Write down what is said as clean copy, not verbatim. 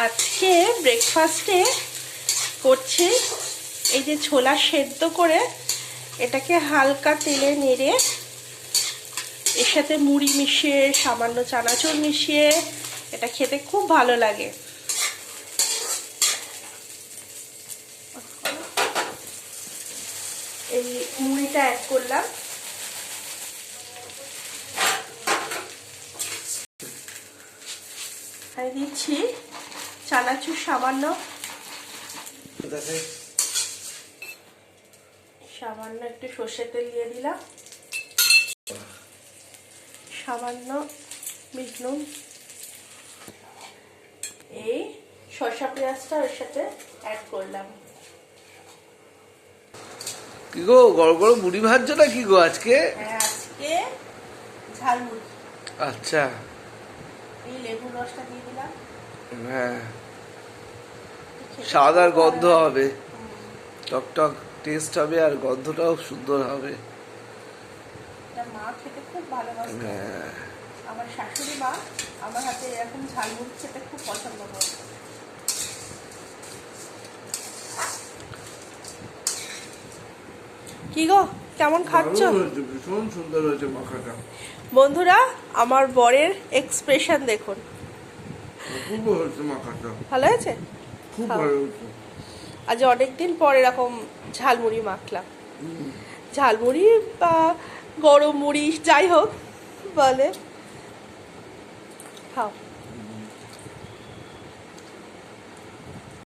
আজকে ব্রেকফাস্টে করছি এই যে ছোলা সেদ্ধ করে এটাকে হালকা তেলে নেড়ে এর সাথে মুড়ি মিশিয়ে সামান্য চানাচুর মিশিয়ে এটা খেতে খুব ভালো লাগে। এই মুড়িটা অ্যাড করলাম, আর দিচ্ছি চানাচুর সামান্য সামান্য একটু সর্ষের তেল দিয়ে দিলাম, সামান্য বিট নুন, এই শসা পেঁয়াজটা ওর সাথে অ্যাড করলাম। কি গো গরম গরম মুড়ি ভাজছো না কি গো আজকে? হ্যাঁ, আজকে ঝালমুড়ি। আচ্ছা, এই লেবুর রসটা দিয়ে দিলাম। হ্যাঁ, স্বাদ আর গন্ধ হবে, টকটক টেস্ট হবে আর গন্ধটাও সুন্দর হবে। এটা মা খেতে খুব ভালোবাসে। হ্যাঁ, আমার শাশুড়ি মা আমার হাতে এরকম ঝালমুড়ি খেতে খুব পছন্দ করে। কি গো কেমন খাচ্ছ? ভীষণ সুন্দর হয়েছে মাখাটা। বন্ধুরা, আমার বরের এক্সপ্রেশন দেখুন। খুব ভালো হয়েছে মাখাটা, ভালো হয়েছে? খুব ভালো হয়েছে। আজ অনেকদিন পর এরকম ঝালমুড়ি মাখলাম। ঝালমুড়ি বা গরম মুড়ি যাই হোক বলে, খাও।